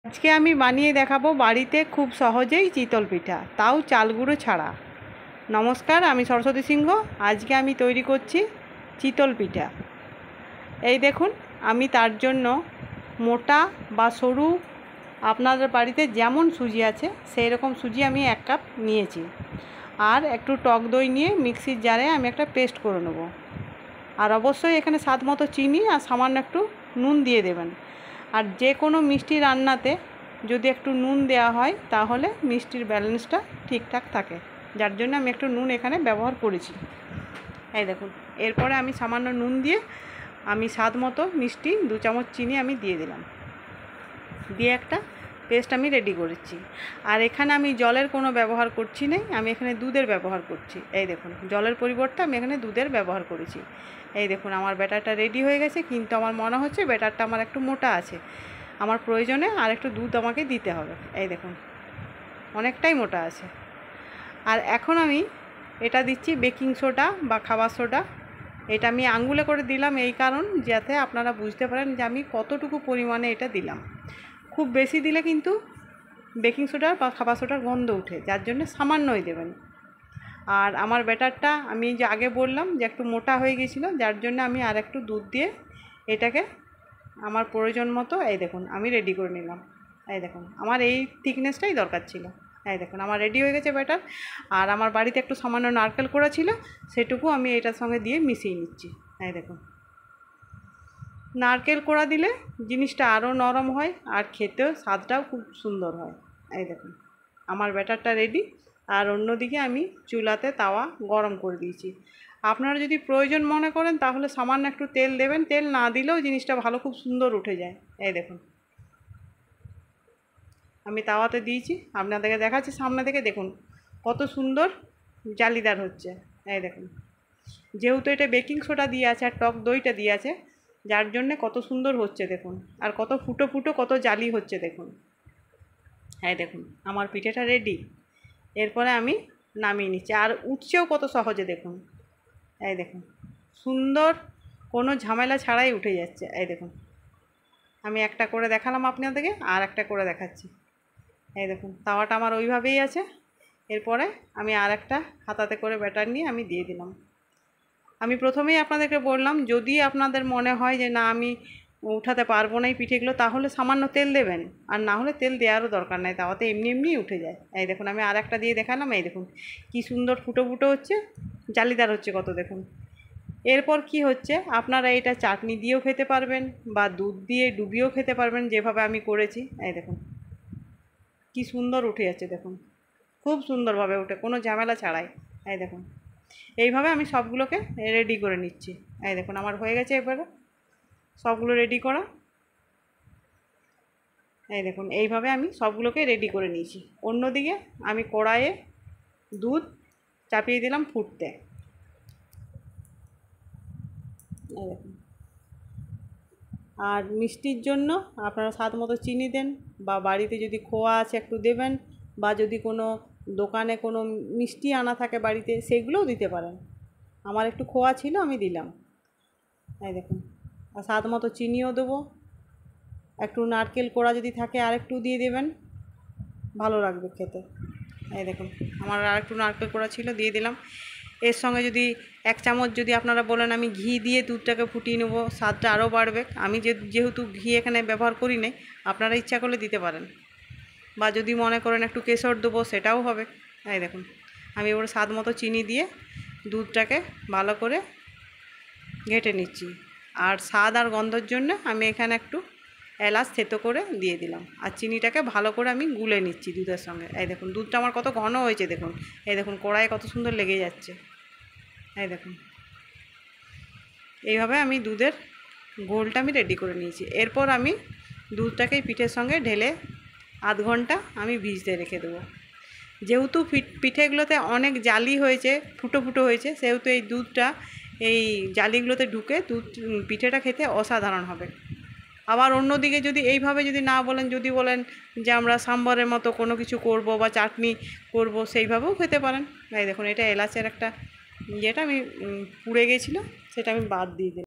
আজকে আমি বানিয়ে দেখাবো বাড়িতে খুব সহজেই চিতল পিঠা, তাও চাল গুঁড়ো ছাড়া। নমস্কার, আমি সরস্বতী সিংহ। আজকে আমি তৈরি করছি চিতল পিঠা। এই দেখুন, আমি তার জন্য মোটা বা সরু আপনাদের বাড়িতে যেমন সুজি আছে সেই রকম সুজি আমি 1 কাপ নিয়েছি। আর একটু টক দই নিয়ে মিক্সির জারে আমি একটা পেস্ট করে নেব। আর অবশ্যই এখানে স্বাদ মতো চিনি আর সামান্য একটু নুন দিয়ে দেবেন। আর যে কোনো মিষ্টি রান্নাতে যদি একটু নুন দেওয়া হয় তাহলে মিষ্টির ব্যালেন্সটা ঠিকঠাক থাকে, যার জন্য আমি একটু নুন এখানে ব্যবহার করেছি। এই দেখুন, এরপরে আমি সামান্য নুন দিয়ে আমি স্বাদ মতো মিষ্টি 2 চামচ চিনি আমি দিয়ে দিলাম, দিয়ে একটা পেস্ট আমি রেডি করেছি। আর এখানে আমি জলের কোনো ব্যবহার করছি না, আমি এখানে দুধের ব্যবহার করছি। এই দেখুন, জলের পরিবর্তে আমি এখানে দুধের ব্যবহার করেছি। এই দেখুন, আমার ব্যাটারটা রেডি হয়ে গেছে, কিন্তু আমার মনে হচ্ছে ব্যাটারটা আমার একটু মোটা আছে, আমার প্রয়োজনে আর একটু দুধ আমাকে দিতে হবে। এই দেখুন, অনেকটাই মোটা আছে। আর এখন আমি এটা দিচ্ছি বেকিং সোডা বা খাবার সোডা। এটা আমি আঙ্গুলে করে দিলাম এই কারণ যাতে আপনারা বুঝতে পারেন যে আমি কতটুকু পরিমাণে এটা দিলাম। খুব বেশি দিলে কিন্তু বেকিং সোডা বা খাবার সোডার গন্ধ উঠে, যার জন্য সামান্যই দেবেন। আর আমার ব্যাটারটা আমি যে আগে বললাম যে একটু মোটা হয়ে গিয়েছিলো, যার জন্য আমি আর একটু দুধ দিয়ে এটাকে আমার প্রয়োজন মতো এই দেখুন আমি রেডি করে নিলাম। এই দেখুন, আমার এই থিকনেসটাই দরকার ছিল। এই দেখুন, আমার রেডি হয়ে গেছে ব্যাটার। আর আমার বাড়িতে একটু সামান্য নারকেল কোড়া ছিল, সেটুকু আমি এটার সঙ্গে দিয়ে মিশিয়ে নিচ্ছি। এই দেখুন, নারকেল কোড়া দিলে জিনিসটা আরও নরম হয় আর খেতেও স্বাদটাও খুব সুন্দর হয়। এই দেখুন, আমার ব্যাটারটা রেডি। আর অন্যদিকে আমি চুলাতে তাওয়া গরম করে দিয়েছি। আপনারা যদি প্রয়োজন মনে করেন তাহলে সামান্য একটু তেল দেবেন, তেল না দিলেও জিনিসটা ভালো খুব সুন্দর উঠে যায়। এই দেখুন, আমি তাওয়াতে দিয়েছি, আপনাদেরকে দেখাচ্ছি সামনে থেকে। দেখুন কত সুন্দর জালিদার হচ্ছে। এই দেখুন, যেহেতু এটা বেকিং সোডা দিয়ে আছে আর টক দইটা দিয়ে আছে, যার জন্যে কত সুন্দর হচ্ছে দেখুন। আর কত ফুটো ফুটো কত জালি হচ্ছে দেখুন। এই দেখুন, আমার পিঠেটা রেডি। এরপরে আমি নামিয়ে নিচ্ছি। আর উঠছেও কত সহজে দেখুন। এই দেখুন, সুন্দর, কোনো ঝামেলা ছাড়াই উঠে যাচ্ছে। এই দেখুন, আমি একটা করে দেখালাম আপনাদেরকে, আর একটা করে দেখাচ্ছি। এই দেখুন, তাওয়াটা আমার ওইভাবেই আছে। এরপরে আমি আর একটা হাতাতে করে ব্যাটার নিয়ে আমি দিয়ে দিলাম। আমি প্রথমেই আপনাদেরকে বললাম, যদি আপনাদের মনে হয় যে না আমি উঠাতে পারবো না এই পিঠেগুলো, তাহলে সামান্য তেল দেবেন, আর না হলে তেল দেওয়ারও দরকার নাই, তাওয়াতে এমনি এমনিই উঠে যায়। এই দেখুন, আমি আর একটা দিয়ে দেখালাম। এই দেখুন কি সুন্দর ফুটো ফুটো হচ্ছে, জালিদার হচ্ছে কত দেখুন। এরপর কি হচ্ছে, আপনারা এটা চাটনি দিয়েও খেতে পারবেন বা দুধ দিয়ে ডুবিয়েও খেতে পারবেন, যেভাবে আমি করেছি। এই দেখুন কি সুন্দর উঠে যাচ্ছে দেখুন, খুব সুন্দরভাবে উঠে, কোনো ঝামেলা ছাড়াই। এই দেখুন, এইভাবে আমি সবগুলোকে রেডি করে নিচ্ছি। এই দেখুন, আমার হয়ে গেছে এবারে সবগুলো রেডি করা। এই দেখুন, এইভাবে আমি সবগুলোকে রেডি করে নিয়েছি। অন্যদিকে আমি কড়াইয়ে দুধ চাপিয়ে দিলাম ফুটতে। এই দেখুন, আর মিষ্টির জন্য আপনারা স্বাদ মতো চিনি দেন, বা বাড়িতে যদি খোয়া আছে একটু দেবেন, বা যদি কোনো দোকানে কোনো মিষ্টি আনা থাকে বাড়িতে সেগুলোও দিতে পারেন। আমার একটু খোয়া ছিল, আমি দিলাম। এই দেখুন, আর স্বাদ মতো চিনিও দেবো। একটু নারকেল কোড়া যদি থাকে আর একটু দিয়ে দেবেন, ভালো লাগবে খেতে। এই দেখুন, আমার আর একটু নারকেল কোড়া ছিল, দিয়ে দিলাম। এর সঙ্গে যদি 1 চামচ যদি আপনারা বলেন আমি ঘি দিয়ে দুধটাকে ফুটিয়ে নেবো, স্বাদটা আরও বাড়বে। আমি যেহেতু ঘি এখানে ব্যবহার করি না, আপনারা ইচ্ছা করলে দিতে পারেন। বা যদি মনে করেন একটু কেশর দেবো, সেটাও হবে। এই দেখুন, আমি এবার স্বাদ মতো চিনি দিয়ে দুধটাকে ভালো করে ঘেঁটে নিচ্ছি। আর স্বাদ আর গন্ধের জন্য আমি এখানে একটু এলাচ থেতো করে দিয়ে দিলাম। আর চিনিটাকে ভালো করে আমি গুলে নিচ্ছি দুধের সঙ্গে। এই দেখুন, দুধটা আমার কত ঘন হয়েছে দেখুন। এই দেখুন, কড়াইয়ে কত সুন্দর লেগে যাচ্ছে। এই দেখুন, এইভাবে আমি দুধের ঘোলটা আমি রেডি করে নিয়েছি। এরপর আমি দুধটাকে পিঠের সঙ্গে ঢেলে আধ ঘন্টা আমি ভিজতে রেখে দেবো। যেহেতু পিঠেগুলোতে অনেক জালি হয়েছে, ফুটো ফুটো হয়েছে, সেহেতু এই দুধটা এই জালিগুলোতে ঢুকে পিঠেটা খেতে অসাধারণ হবে। আবার অন্যদিকে যদি এইভাবে যদি না বলেন, যদি বলেন যে আমরা সাম্বারের মতো কোনো কিছু করব বা চাটনি করব, সেইভাবেও খেতে পারেন। এই দেখুন, এটা এলাচের একটা ইয়েটা আমি পুড়ে গেছিলো, সেটা আমি বাদ দিয়ে দিলাম।